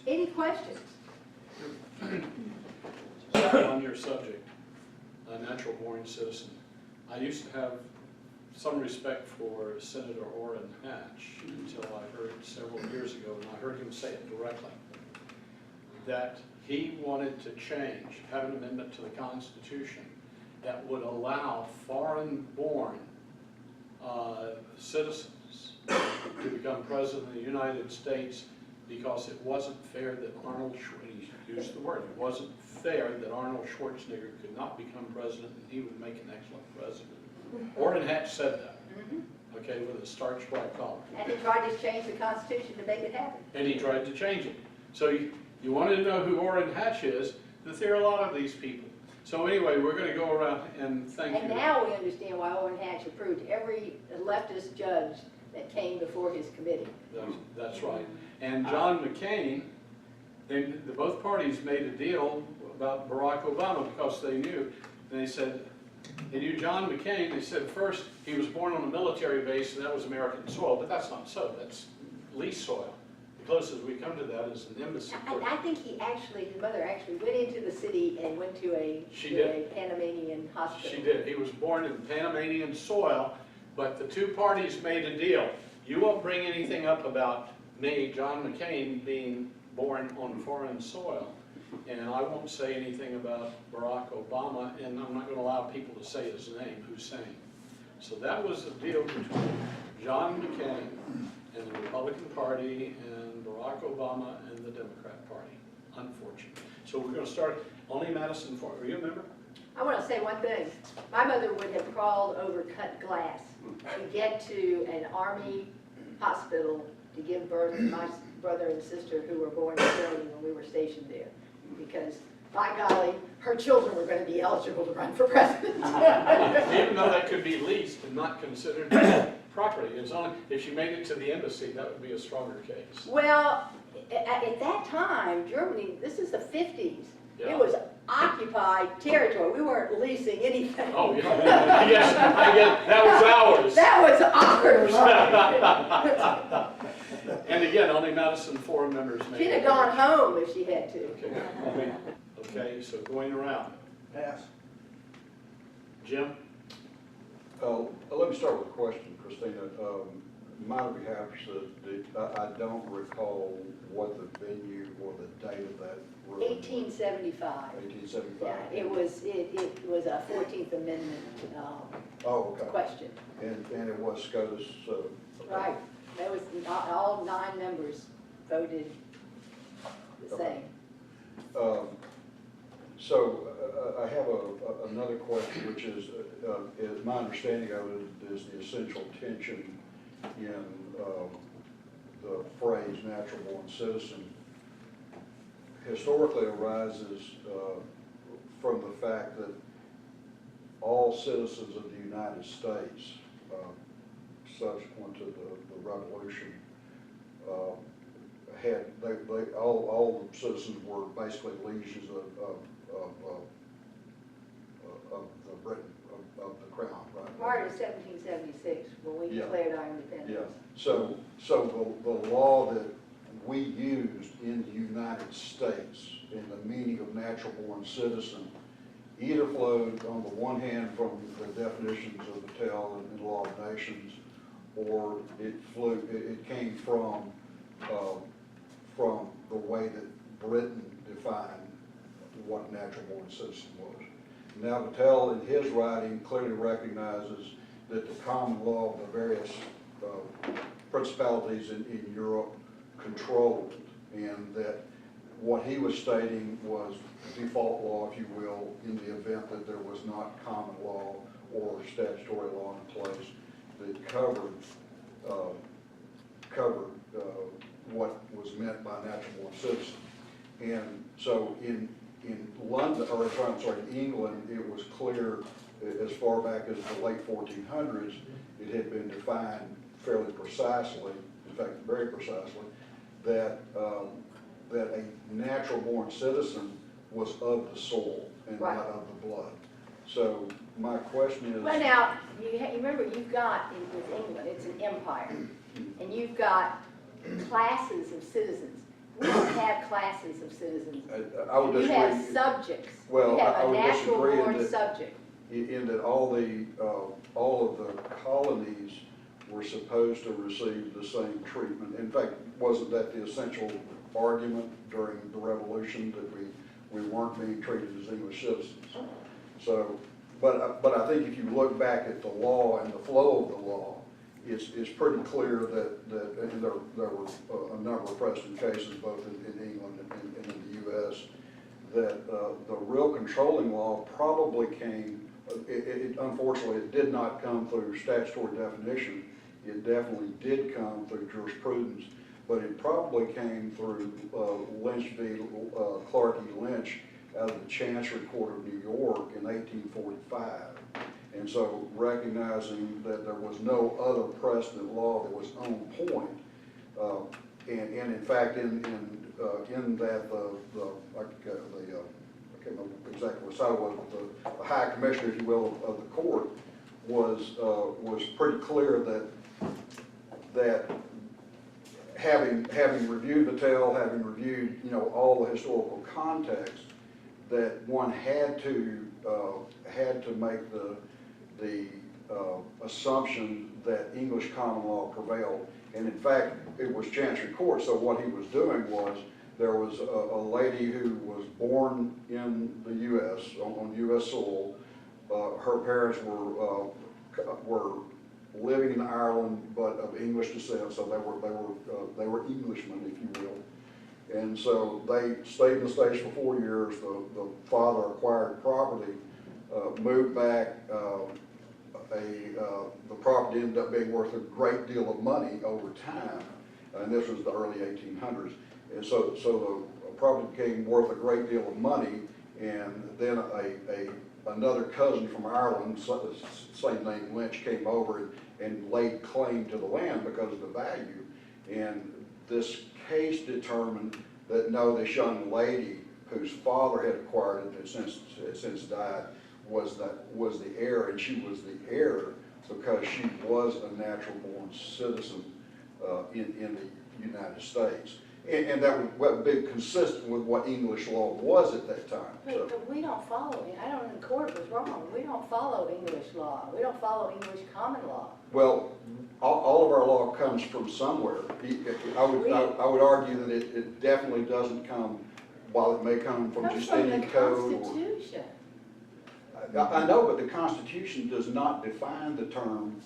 Any questions? On your subject, a natural born citizen, I used to have some respect for Senator Orrin Hatch until I heard several years ago, and I heard him say it directly, that he wanted to change, have an amendment to the Constitution that would allow foreign-born citizens to become president of the United States, because it wasn't fair that Arnold Schwarzenegger, he used the word, it wasn't fair that Arnold Schwarzenegger could not become president and he would make an excellent president. Orrin Hatch said that, okay, with a starched white collar. And he tried to change the Constitution to make it happen. And he tried to change it. So you wanted to know who Orrin Hatch is, that there are a lot of these people. So anyway, we're going to go around and thank you. And now we understand why Orrin Hatch approved every leftist judge that came before his committee. That's right. And John McCain, both parties made a deal about Barack Obama because they knew. And they said, they knew John McCain. They said first he was born on a military base and that was American soil, but that's not so. That's lease soil. The closest we come to that is an embassy. I think he actually, his mother actually went into the city and went to a Panamanian hospital. She did. He was born in Panamanian soil, but the two parties made a deal. You won't bring anything up about me, John McCain, being born on foreign soil, and I won't say anything about Barack Obama, and I'm not going to allow people to say his name, Hussein. So that was the deal between John McCain and the Republican Party and Barack Obama and the Democrat Party. Unfortunate. So we're going to start. Only Madison for. Are you a member? I want to say one thing. My mother would have crawled over cut glass to get to an Army hospital to give birth to my brother and sister who were born in Germany when we were stationed there. Because, by golly, her children were going to be eligible to run for president. Even though that could be leased and not considered property. It's only if she made it to the embassy, that would be a stronger case. Well, at that time, Germany, this is the 50s. Yeah. It was occupied territory. We weren't leasing anything. Oh, yeah. Yes, I get that was ours. That was ours. And again, only Madison Forum members made She'd it. have gone home if she had to. Okay. Okay, so going around. Pass. Jim? Let me start with a question, Christina. My behalf says that I don't recall what the venue or the date of that room. 1875. 1875. Yeah, it was a 14th Amendment Okay. question. And it was SCOTUS. Right. That was all 9 members voted the same. So I have another question, which is my understanding of it is the essential tension in the phrase natural born citizen historically arises from the fact that all citizens of the United States subsequent to the revolution had all the citizens were basically lieges of the Britain, of the crown, right? Prior to 1776, when we declared our independence. Yeah. So the law that we used in the United States in the meaning of natural born citizen either flowed on the one hand from the definitions of the Tell and the Law of Nations, or it came from the way that Britain defined what natural born citizen was. Now, Vattel in his writing clearly recognizes that the common law of the various principalities in Europe controlled, and that what he was stating was default law, if you will, in the event that there was not common law or statutory law in place that covered what was meant by natural born citizen. And so in London, or I'm sorry, in England, it was clear as far back as the late 1400s, it had been defined fairly precisely, in fact, very precisely, that that a natural born citizen was of the soil and Right. not of the blood. So my question is... Well, now, you remember you've got, with England, it's an empire, and you've got classes of citizens. We don't have classes of citizens. I would You have disagree. subjects. Well, You have I a would natural disagree in born that- subject. in that all of the colonies were supposed to receive the same treatment. In fact, wasn't that the essential argument during the Revolution, that we weren't being treated as English citizens? So, but I think if you look back at the law and the flow of the law, it's pretty clear that and there were a number of precedent cases both in England and in the U.S. that the real controlling law probably came. Unfortunately, it did not come through statutory definition. It definitely did come through jurisprudence, but it probably came through Lynch v. Clark E. Lynch out of the Chancery Court of New York in 1845. And so, recognizing that there was no other precedent law that was on point, and in fact, in that I can't remember exactly what side it was, but the High Commissioner, if you will, of the court was pretty clear that having reviewed the tale, having reviewed all the historical context, that one had to make the assumption that English common law prevailed. And in fact, it was Chancery Court. So what he was doing was, there was a lady who was born in the U.S. on U.S. soil. Her parents were living in Ireland, but of English descent, so they were Englishmen, if you will. And so they stayed in the States for 4 years. The father acquired property, moved back. The property ended up being worth a great deal of money over time, and this was the early 1800s. And so the property became worth a great deal of money, and then another cousin from Ireland, same name Lynch, came over and laid claim to the land because of the value. And this case determined that no, this young lady whose father had acquired it and since died was the heir, and she was the heir because she was a natural born citizen in the United States. And that would be consistent with what English law was at that time. But we don't follow it. I don't think the court was wrong. We don't follow English law. We don't follow English common law. Well, all of our law comes from somewhere. I would argue that it definitely doesn't come, while it may come from Justinian Code. It comes from the Constitution. I know, but the Constitution does not define the term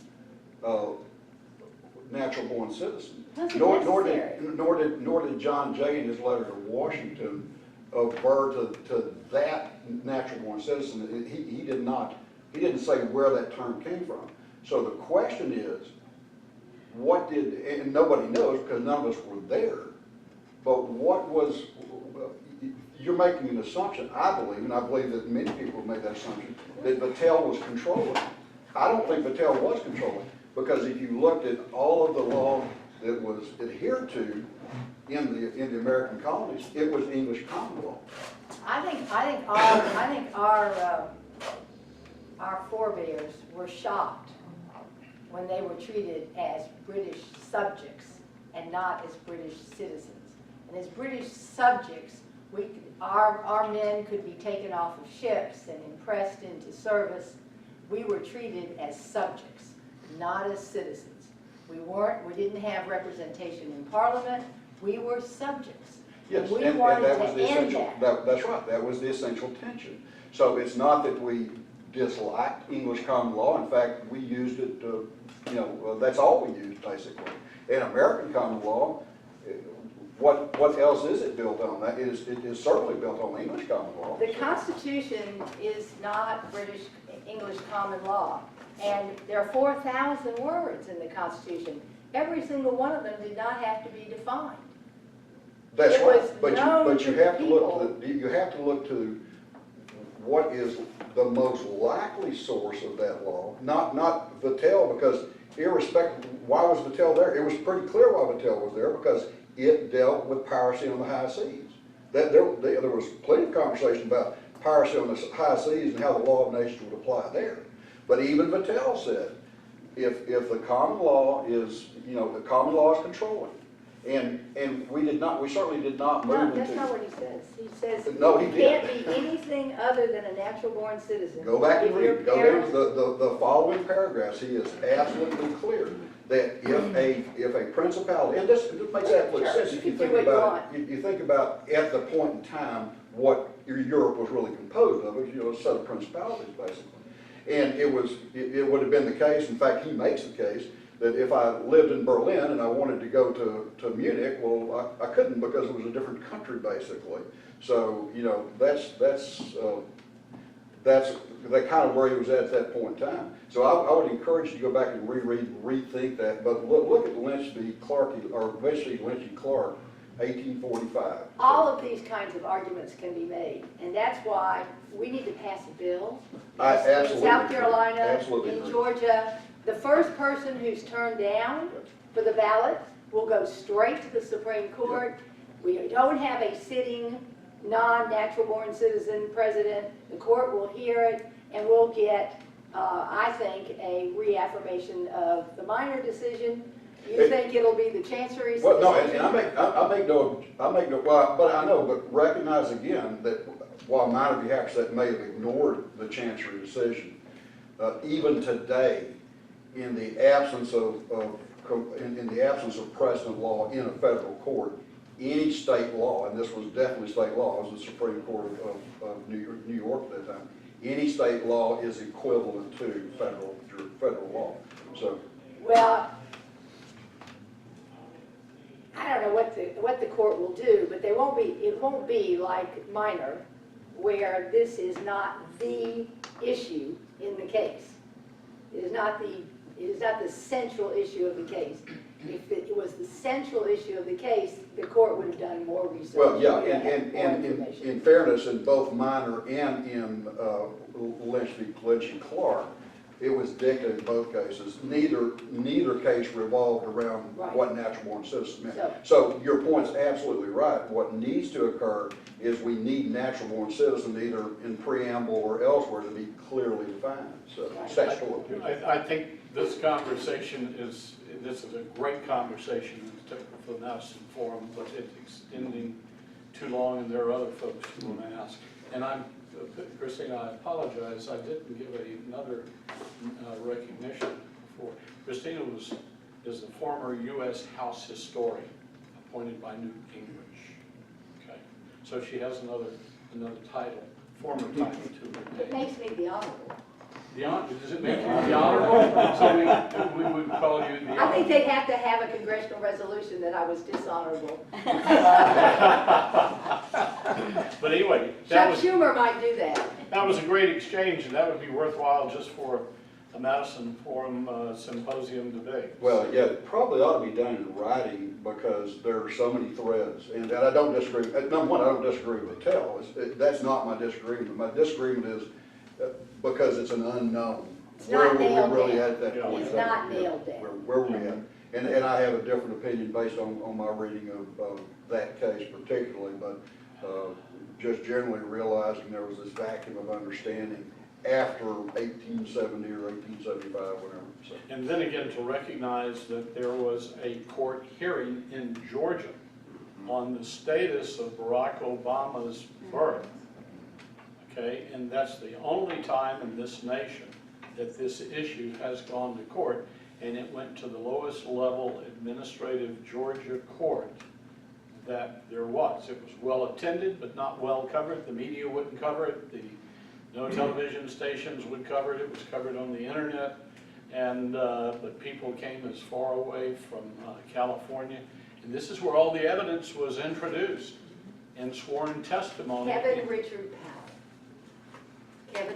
natural born citizen. Nor did John Jay in his letter to Washington avert to that natural born citizen. He didn't say where that term came from. So the question is, what did, and nobody knows because none of us were there, but what was, you're making an assumption, I believe, and I believe that many people have made that assumption, that Vattel was controlling. I don't think Vattel was controlling, because if you looked at all of the law that was adhered to in the American colonies, it was English common law. I think our forebears were shocked when they were treated as British subjects and not as British citizens. And as British subjects, our men could be taken off of ships and impressed into service. We were treated as subjects, not as citizens. We didn't have representation in Parliament. We were subjects. Yes, and we and wanted that was to the end essential. that. That's right. That was the essential tension. So it's not that we disliked English common law. In fact, we used it. That's all we used basically. In American common law, what else is it built on? It is certainly built on English common law. The Constitution is not English common law, and there are 4,000 words in the Constitution. Every single one of them did not have to be defined. That's It right. was But known you to have to people. you have to look to what is the most likely source of that law, not Vattel, because irrespective, why was Vattel there? It was pretty clear why Vattel was there, because it dealt with piracy on the high seas. There was plenty of conversation about piracy on the high seas and how the law of nations would apply there. But even Vattel said, if the common law is, the common law is controlling, And we certainly did not No, move that's not into. what he says. He says, No, he you did. can't be anything other than a natural-born citizen. Go back and If your read, go down parents- to the following paragraphs, he is absolutely clear that if a principality, and this makes absolute Sure, sense you if you can think do what you about want. it. You think about at the point in time, what Europe was really composed of, it was a set of principalities, basically. And it would have been the case, in fact, he makes the case, that if I lived in Berlin and I wanted to go to Munich, well, I couldn't because it was a different country, basically. So, you know, that's kind of where he was at that point in time. So I would encourage you to go back and reread and rethink that, but look at Lynch v. Clark, or eventually Lynch v. Clark, 1845. All of these kinds of arguments can be made, and that's why we need to pass a bill. I In absolutely South agree. Carolina, Absolutely in agree. Georgia, the first person who's turned down for the ballot will go straight to the Supreme Court. We don't have a sitting, non-natural-born citizen president. The court will hear it, and we'll get, I think, a reaffirmation of the minor decision. You think it'll be the Chancery's Well, no, decision? and I make no, well, but I know, but recognize again that while minor behalf may have ignored the Chancery decision, even today, in the absence of precedent law in a federal court, any state law, and this was definitely state law, it was the Supreme Court of New York at that time, any state law is equivalent to federal law. So, Well, I don't know what the court will do, but it won't be like minor, where this is not the issue in the case. It is not the central issue of the case. If it was the central issue of the case, the court would have done more research. well, yeah, Would have had more and information. in fairness, in both minor and in Lynch v. Clark, it was dicta in both cases. Neither case revolved around Right. what natural-born citizen meant. So- So your point's absolutely right. What needs to occur is we need natural-born citizen either in preamble or elsewhere to be clearly defined, so Right. statutorily. I think this conversation is a great conversation for the Madison Forum, but it's extending too long, and there are other folks who want to ask. And Christina, I apologize, I didn't give another recognition before. Christina is the former U.S. House historian appointed by Newt Gingrich. Okay, so she has another title, former title to her It name. makes me the honorable. Does it make you the honorable? So we would call you the I think honorable. they'd have to have a congressional resolution that I was dishonorable. But anyway, Chuck Schumer might do that. that was a great exchange, and that would be worthwhile just for a Madison Forum symposium debate. Well, yeah, it probably ought to be done in writing because there are so many threads. And I don't disagree, number one, I don't disagree with Tell. That's not my disagreement. My disagreement is because it's an unknown. It's not Where were nailed we really down. at that point? It's not nailed down. Where were we at? And I have a different opinion based on my reading of that case particularly, but just generally realizing there was this vacuum of understanding after 1870 or 1875, whatever. So. And then again, to recognize that there was a court hearing in Georgia on the status of Barack Obama's birth. Okay, and that's the only time in this nation that this issue has gone to court, and it went to the lowest level administrative Georgia court that there was. It was well attended, but not well covered. The media wouldn't cover it. No television stations would cover it. It was covered on the internet, and but people came as far away from California, and this is where all the evidence was introduced and sworn testimony. Kevin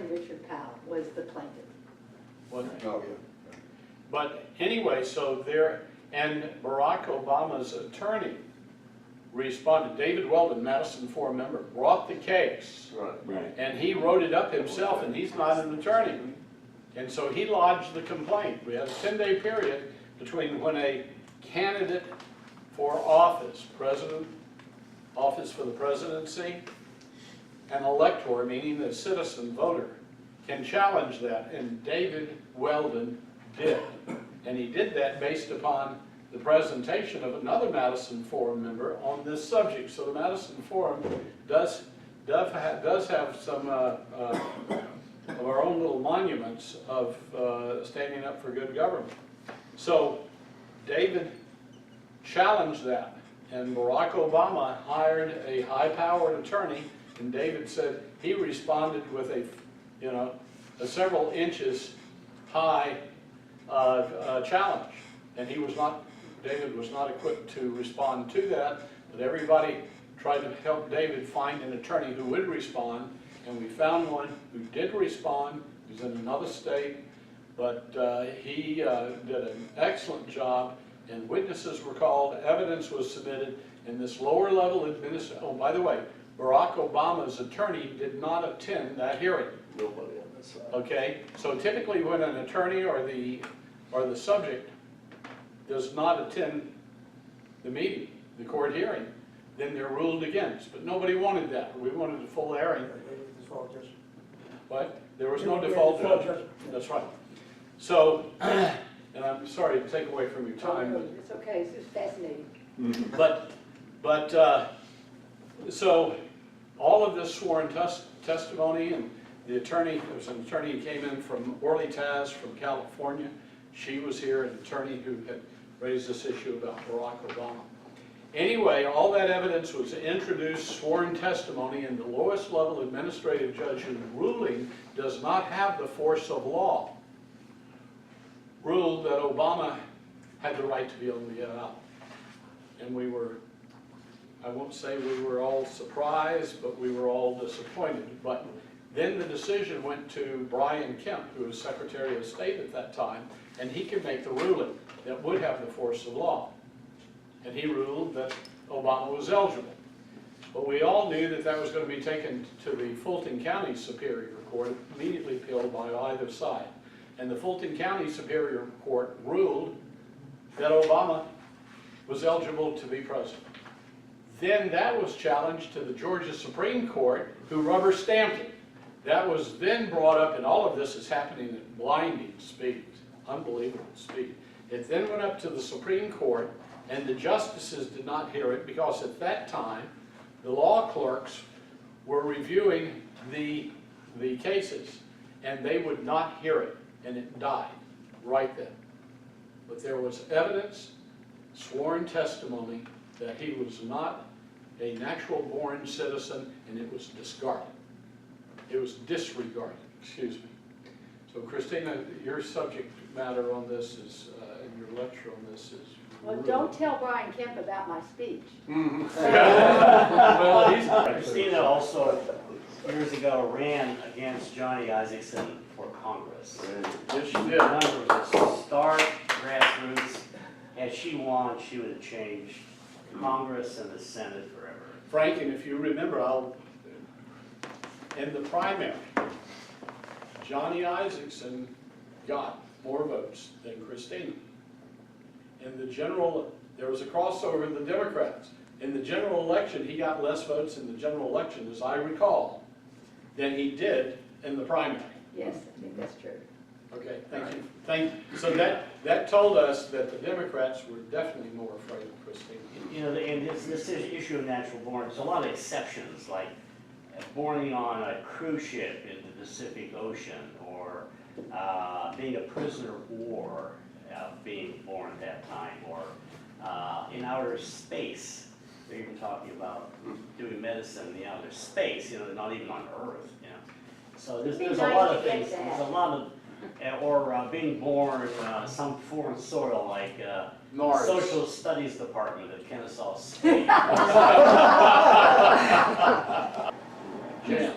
Richard Powell was the plaintiff. What? Oh, yeah. But anyway, so there, and Barack Obama's attorney responded. David Weldon, Madison Forum member, brought the case. Right. And he wrote it up himself, and he's not an attorney. And so he lodged the complaint. We had a 10-day period between when a candidate for office for the presidency, an elector, meaning the citizen voter, can challenge that, and David Weldon did. And he did that based upon the presentation of another Madison Forum member on this subject. So the Madison Forum does have some of our own little monuments of standing up for good government. So David challenged that, and Barack Obama hired a high-powered attorney, and David said he responded with a several inches high challenge, and David was not equipped to respond to that, but everybody tried to help David find an attorney who would respond, and we found one who did respond. He was in another state, but he did an excellent job, and witnesses were called, evidence was submitted, and this lower level administration, oh, by the way, Barack Obama's attorney did not attend that hearing. Nobody on this side. Okay, so typically when an attorney or the subject does not attend the meeting, the court hearing, then they're ruled against. But nobody wanted that. We wanted a full hearing. What? There was no default judgment. That's right. So, and I'm sorry to take away from your time. It's okay, it's just fascinating. So all of this sworn testimony, and the attorney, there was an attorney who came in from Orly-Taz from California. She was here, an attorney who had raised this issue about Barack Obama. Anyway, all that evidence was introduced, sworn testimony, and the lowest level administrative judge whose ruling does not have the force of law ruled that Obama had the right to be able to get out. And we were, I won't say we were all surprised, but we were all disappointed. But then the decision went to Brian Kemp, who was Secretary of State at that time, and he could make the ruling that would have the force of law. And he ruled that Obama was eligible. But we all knew that that was going to be taken to the Fulton County Superior Court, immediately appealed by either side. And the Fulton County Superior Court ruled that Obama was eligible to be president. Then that was challenged to the Georgia Supreme Court, who rubber stamped it. That was then brought up, and all of this is happening at blinding speed, unbelievable speed. It then went up to the Supreme Court, and the justices did not hear it because at that time the law clerks were reviewing the cases, and they would not hear it, and it died right then. But there was evidence, sworn testimony, that he was not a natural-born citizen, and it was discarded. It was disregarded, excuse me. So Christina, your subject matter on this is, and your lecture on this is Well, don't tell Brian Kemp about my speech. well, Christina also, years ago, ran against Johnny Isaacson for Congress. yes, she did. Remember, it was stark grassroots. Had she won, she would have changed Congress and the Senate forever. Frank, and if you remember, in the primary, Johnny Isaacson got more votes than Christina. In the general, there was a crossover in the Democrats. In the general election, he got less votes in the general election, as I recall, than he did in the primary. Yes, I think that's true. Okay, thank you. So that told us that the Democrats were definitely more afraid of Christina. You know, and this issue of natural born, there's a lot of exceptions, like born on a cruise ship in the Pacific Ocean, or being a prisoner of war, being born at that time, or in outer space. They're even talking about doing medicine in the outer space, you know, not even on Earth, you know. So there's a lot of things, there's a lot of, or being born some foreign soil, like Mars. Social Studies Department at Kennesaw State. Jan.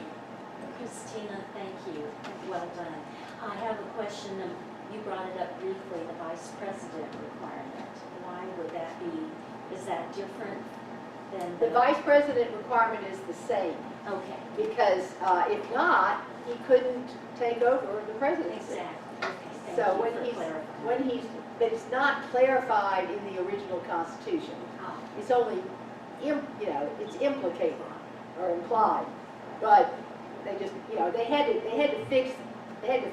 Christina, thank you. Well done. I have a question. You brought it up briefly, the vice president requirement. Why would that be? Is that different than The vice president requirement is the same, Okay, because if not, he couldn't take over the presidency. exactly. Okay, So thank when you for clarifying. but it's not clarified in the original Constitution. Ah, It's only, it's implicated or implied, but they just, they had to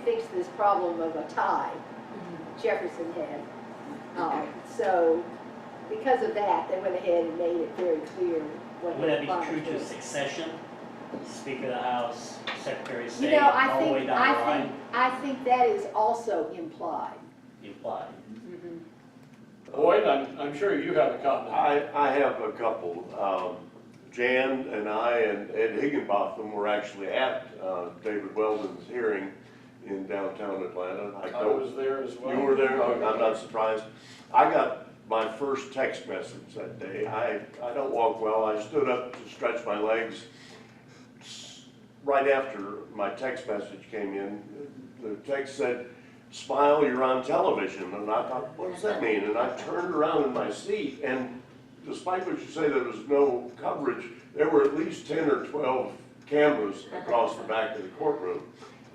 fix this problem of a tie mhm. Jefferson had So, because of that, they went ahead and made it very clear what Would the that be requirements true were. to succession? Speaker of the House, Secretary of You State, know, all the way down the line? I think that is also implied. Implied. Boyd, I'm sure you have a comment. I have a couple. Jan and I and Ed Higginbotham were actually at David Weldon's hearing in downtown Atlanta. I was there as well. You were there? I'm not surprised. I got my first text message that day. I don't walk well. I stood up to stretch my legs. Right after my text message came in, the text said, "Smile, you're on television." And I thought, what does that mean? And I turned around in my seat, and despite what you say, there was no coverage, there were at least 10 or 12 cameras across the back of the courtroom.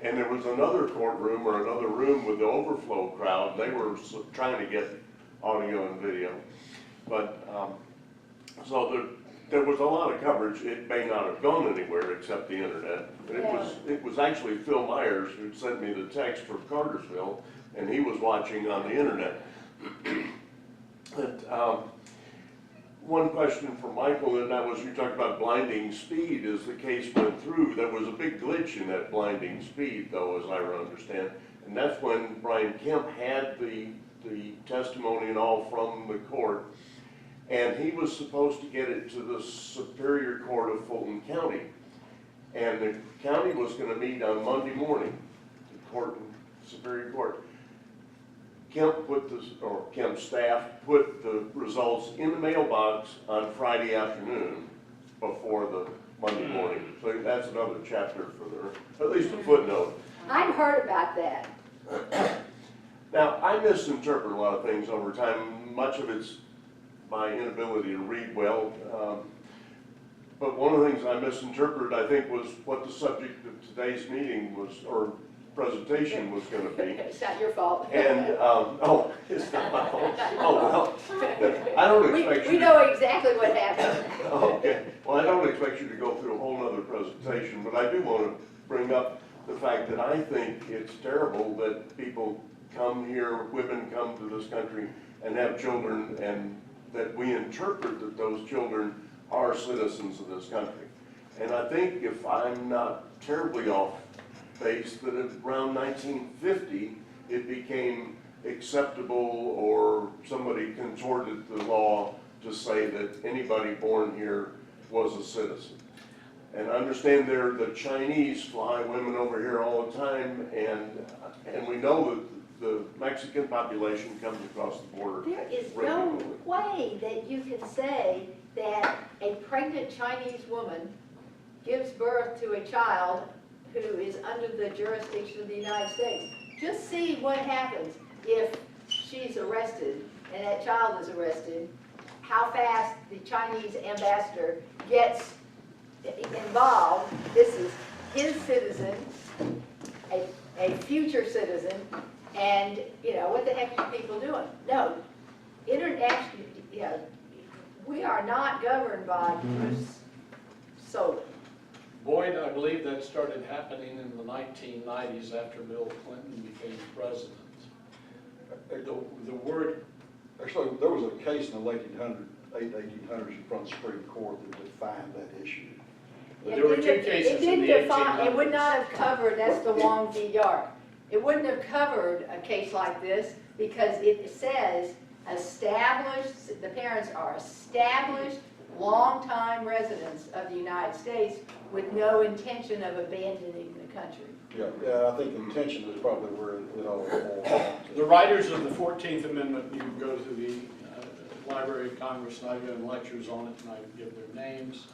And there was another courtroom or another room with the overflow crowd. They were trying to get audio and video. But, so there was a lot of coverage. It may not have gone anywhere except the internet. But it was actually Phil Myers who sent me the text from Cartersville, and he was watching on the internet. And, one question for Michael, and that was, you talked about blinding speed as the case went through. There was a big glitch in that blinding speed, though, as I understand. And that's when Brian Kemp had the testimony and all from the court. And he was supposed to get it to the Superior Court of Fulton County. And the county was going to meet on Monday morning, the court, Superior Court. Kemp's staff put the results in the mailbox on Friday afternoon before the Monday morning. So that's another chapter for at least a footnote. I've heard about that. Now, I misinterpret a lot of things over time. Much of it's my inability to read well. But one of the things I misinterpreted, I think, was what the subject of today's meeting was, or presentation was going to be. It's not your fault. And, oh, it's not my fault. Oh, well, I don't expect you We to. know exactly what happened. Okay, well, I don't expect you to go through a whole nother presentation, but I do want to bring up the fact that I think it's terrible that people come here, women come to this country and have children, and that we interpret that those children are citizens of this country. And I think, if I'm not terribly off base, that around 1950, it became acceptable, or somebody contorted the law to say that anybody born here was a citizen. And I understand the Chinese fly women over here all the time, and we know that the Mexican population comes across the border. There is regularly. no way that you can say that a pregnant Chinese woman gives birth to a child who is under the jurisdiction of the United States. Just see what happens if she's arrested and that child is arrested, how fast the Chinese ambassador gets involved. This is his citizen, a future citizen, and, you know, what the heck are people doing? No, international, you know, we are not governed by Bruce solely. Boyd, I believe that started happening in the 1990s after Bill Clinton became president. The word, Actually, there was a case in the late 1800s in front of the Supreme Court that defined that issue. there were two cases in the 1800s. It would not have covered, that's the Wong v. Yark. It wouldn't have covered a case like this because it says established, the parents are established, longtime residents of the United States with no intention of abandoning the country. Yeah, I think intention is probably where it all boils down to. The writers of the 14th Amendment, you can go to the Library of Congress, and I've given lectures on it, and I give their names.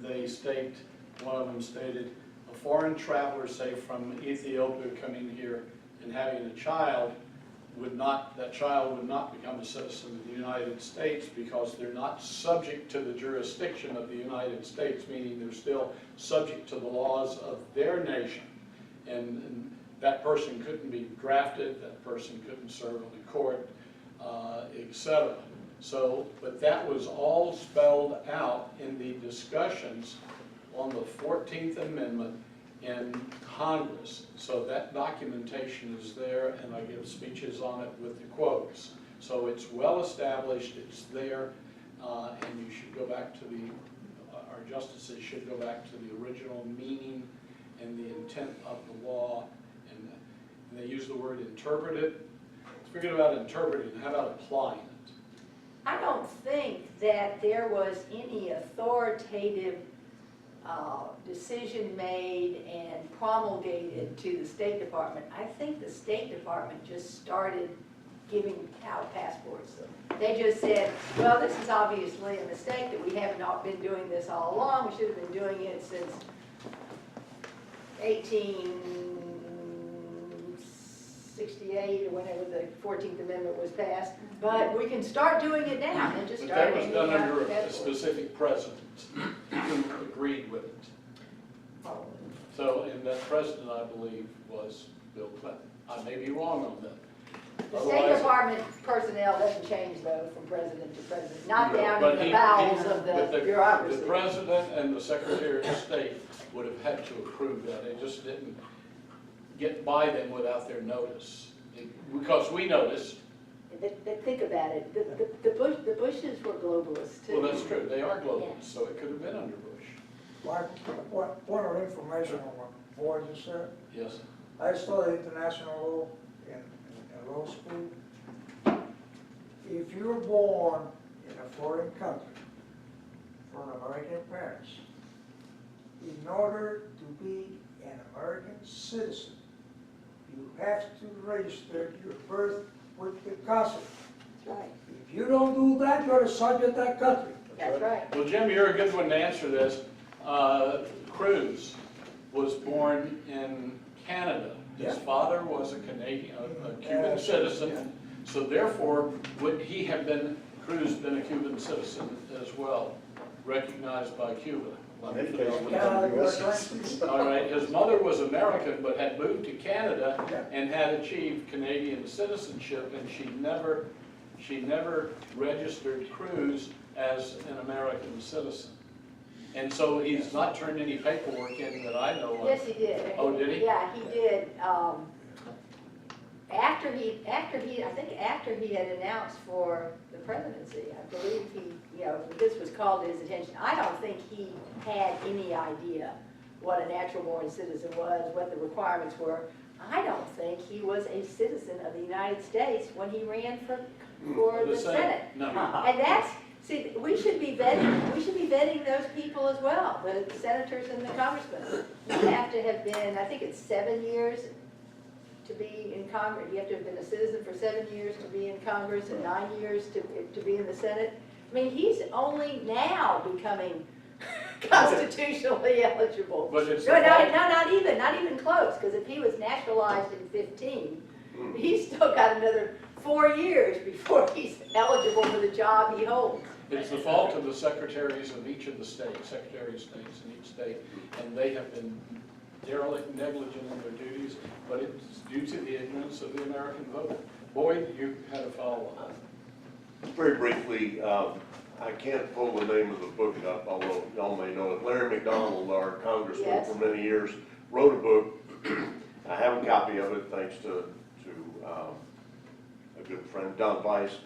They state, one of them stated, a foreign traveler, say from Ethiopia, coming here and having a child, that child would not become a citizen of the United States because they're not subject to the jurisdiction of the United States, meaning they're still subject to the laws of their nation. And that person couldn't be drafted, that person couldn't serve on the court, etc. So, but that was all spelled out in the discussions on the 14th Amendment in Congress. So that documentation is there, and I give speeches on it with the quotes. So it's well established, it's there, and you should go back to our justices should go back to the original meaning and the intent of the law, and they use the word interpreted. Forget about interpreting, how about applying it? I don't think that there was any authoritative decision made and promulgated to the State Department. I think the State Department just started giving out passports. They just said, well, this is obviously a mistake that we have not been doing this all along. We should have been doing it since 1868 or whenever the 14th Amendment was passed. But we can start doing it now and just But start that was handing done out under a passports. specific president who agreed with it. So, and that president, I believe, was Bill Clinton. I may be wrong on that. The State Department personnel doesn't change though from president to president, not No, down but in the he- bowels of but the bureaucracy. The president and the secretary of state would have had to approve that. They just didn't get by them without their notice. Because we noticed, Think about it, the Bushes were globalists too. well, that's true, they are globalists, so it could have been under Bush. What point of information on what Boyd just said? Yes, I studied international law in law school. If you're born in a foreign country from American parents, in order to be an American citizen, you have to register your birth with the consulate. That's right, If you don't do that, you're a subject of that country. that's right. well, Jim, you're a good one to answer this. Cruz was born in Canada. His Yeah. father was a Canadian, a Cuban citizen, so therefore, would he have been, Cruz been a Cuban citizen as well, recognized by Cuba? In any case, we Yeah, have you're US right. citizens. All right, his mother was American, but had moved to Canada Yeah. and had achieved Canadian citizenship, and she never registered Cruz as an American citizen. And so he's not turned any paperwork in that I know of. Yes, he did. Oh, did he? Yeah, he did. After he had announced for the presidency, I believe this was called to his attention. I don't think he had any idea what a natural born citizen was, what the requirements were. I don't think he was a citizen of the United States when he ran for the Senate. No. And that's, see, we should be vetting those people as well, the senators and the congressmen. You have to have been, I think it's 7 years to be in Congress. You have to have been a citizen for 7 years to be in Congress and 9 years to be in the Senate. I mean, he's only now becoming constitutionally eligible. But it's No, not even close, because if he was naturalized in 15, he's still got another 4 years before he's eligible for the job he holds. It's the fault of the secretaries of each of the states, secretary of states in each state, and they have been derelict, negligent in their duties, but it's due to the ignorance of the American voter. Boyd, you had a follow-up. Very briefly, I can't pull the name of the book up, although y'all may know it. Larry McDonald, our congressman Yes. for many years, wrote a book. I have a copy of it, thanks to a good friend, Don Weiss.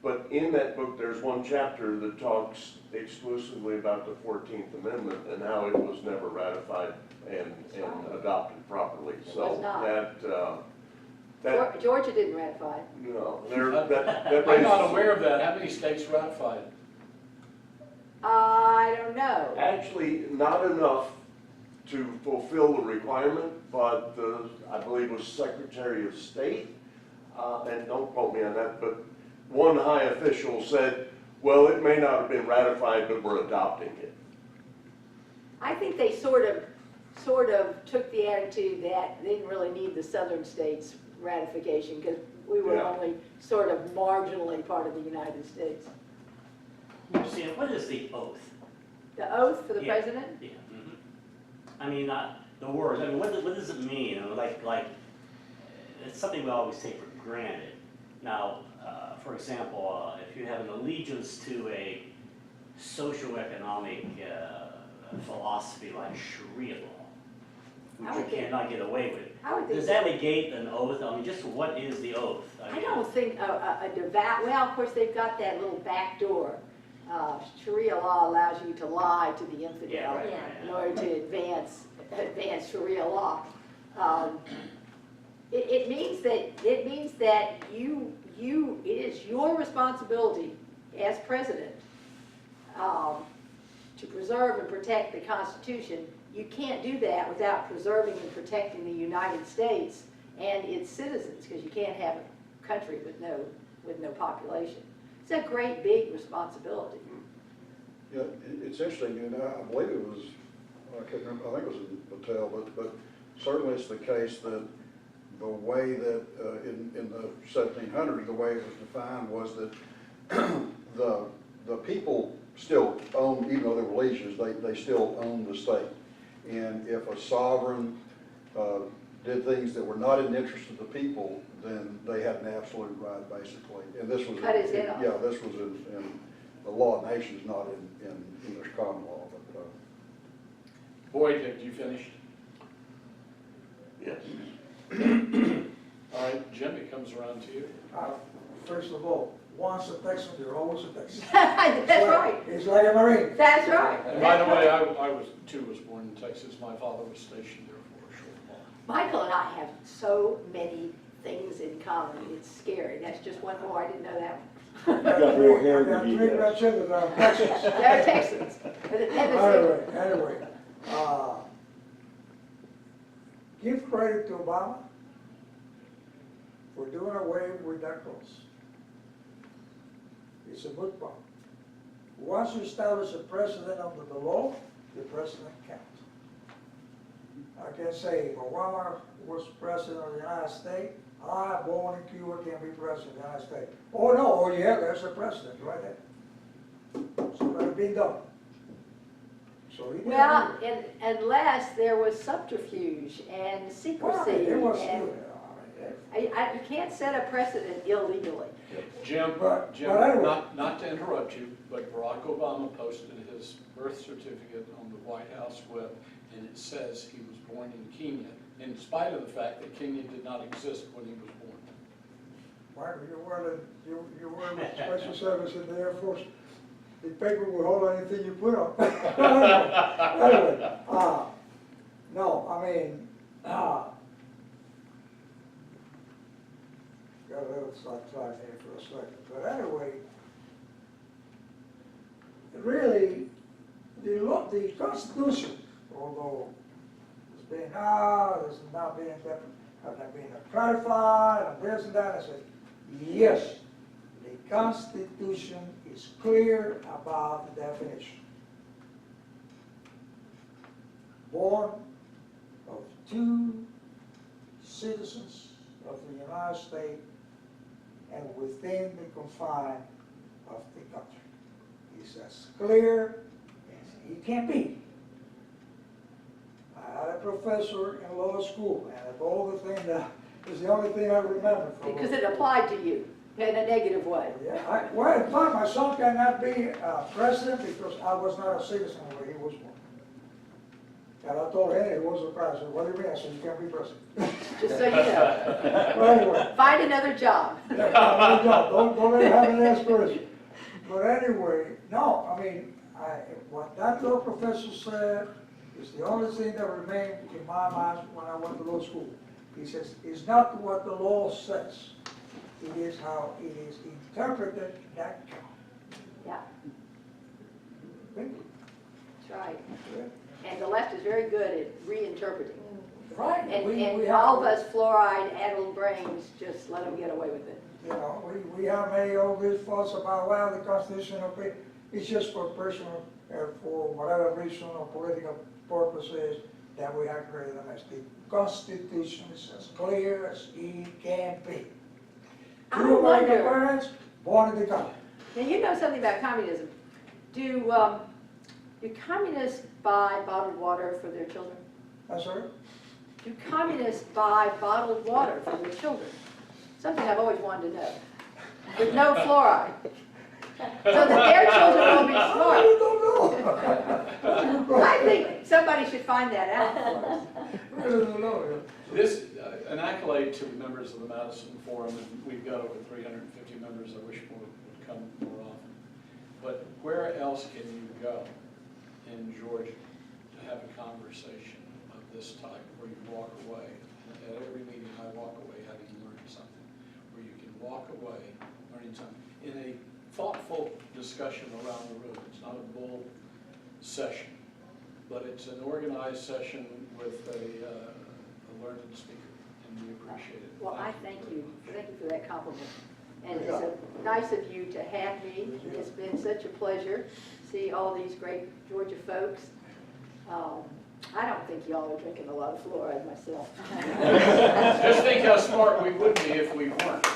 But in that book, there's one chapter that talks exclusively about the 14th Amendment and how it was never ratified and adopted properly. It So was not. that, Georgia didn't ratify it. no, that I'm not raises. aware of that. How many states ratified it? I don't know. Actually, not enough to fulfill the requirement, but I believe it was Secretary of State, and don't quote me on that, but one high official said, well, it may not have been ratified, but we're adopting it. I think they sort of took the attitude that they didn't really need the southern states ratification because we were Yeah. only sort of marginally part of the United States. Christina, what is the oath? The oath for the Yeah. president? Yeah. I mean, the words, I mean, what does it mean? Like, it's something we always take for granted. Now, for example, if you have an allegiance to a socioeconomic philosophy like Sharia law, I which would you think- cannot get away with. I would think. Does that negate an oath? I mean, just what is the oath? I mean, don't think a devout, well, of course, they've got that little back door. Sharia law allows you to lie to the Yeah, infidel right, Yeah. right. in order to advance Sharia law. It means that it is your responsibility as president to preserve and protect the Constitution. You can't do that without preserving and protecting the United States and its citizens, because you can't have a country with no population. It's a great big responsibility. Yeah, it's interesting, and I believe it was, I can't remember, I think it was in Patel, but certainly it's the case that the way that, in the 1700s, the way it was defined was that the people still owned, even though they were lieges, they still owned the state. And if a sovereign did things that were not in the interest of the people, then they had an absolute right, basically. And this was, Cut his head off. yeah, this was in the law of nations, not in English common law. But, Boyd, have you finished? Yes. All right, Jim, it comes around to you. First of all, once a Texan, you're always a Texan. That's right. It's like a Marine. That's right. And by the That's way, right. I was born in Texas. My father was stationed there for a short while. Michael and I have so many things in common. It's scary. That's just one more. I didn't know that one. You got more hair I got than he three does. grandchildren that are Texans. They're Texans. Anyway, give credit to Obama for doing away with that clause. It's a good point. Once you establish a precedent under the law, the precedent counts. I can say if Obama was president of the United States, I, born in Cuba, can be president of the United States. Oh no, oh yeah, there's a precedent right there. So that's been done. So he didn't Well, do it. unless there was subterfuge and secrecy. Well, it was, and you can't set a precedent illegally. Jim, But anyway. not to interrupt you, but Barack Obama posted his birth certificate on the White House web, and it says he was born in Kenya, in spite of the fact that Kenya did not exist when he was born. Michael, you were in the special service in the Air Force. The paper will hold anything you put on. Anyway, no, I mean, got a little sidetracked here for a second, but anyway, really, the Constitution, although it's been, this is not being, have not been clarified, and this and that, I said, yes, the Constitution is clear about the definition. Born of two citizens of the United States and within the confine of the country. It's as clear as it can be. I had a professor in law school, and of all the things that is the only thing I remember from. Because it applied to you in a negative way. Yeah, well, in fact, my son cannot be president because I was not a citizen when he was born. And I told him he was a president. What do you mean? I said, you can't be president. Just so you know. Well, anyway. Find another job. Don't let him have an aspiration. But anyway, no, I mean, what that law professor said is the only thing that remained in my mind when I went to law school. He says, it's not what the law says, it is how it is interpreted that counts. Yeah, Thank you. that's right. And the left is very good at reinterpreting. Right. And all of us fluoride-addled brains just let them get away with it. You know, we have made all this fuss about, well, the Constitution, okay, it's just for personal, for whatever reason or political purposes that we have created a mess. The Constitution is as clear as it can be. I Two American wonder- parents, born in the country. Now, you know something about communism. Do communists buy bottled water for their children? That's right. Do communists buy bottled water for their children? Something I've always wanted to know. With no fluoride. So that their children will be I smart. don't know. I think somebody should find that out for us. This, an accolade to the members of the Madison Forum, and we've got over 350 members. I wish more would come more often. But where else can you go in Georgia to have a conversation of this type, where you walk away, at every meeting I walk away having learned something, where you can walk away learning something, in a thoughtful discussion around the room. It's not a bull session, but it's an organized session with a learned speaker, and we appreciate it. Well, I thank you for that compliment. And it's so nice of you to have me. It's been such a pleasure to see all these great Georgia folks. I don't think y'all are drinking a lot of fluoride myself. Just think how smart we would be if we weren't.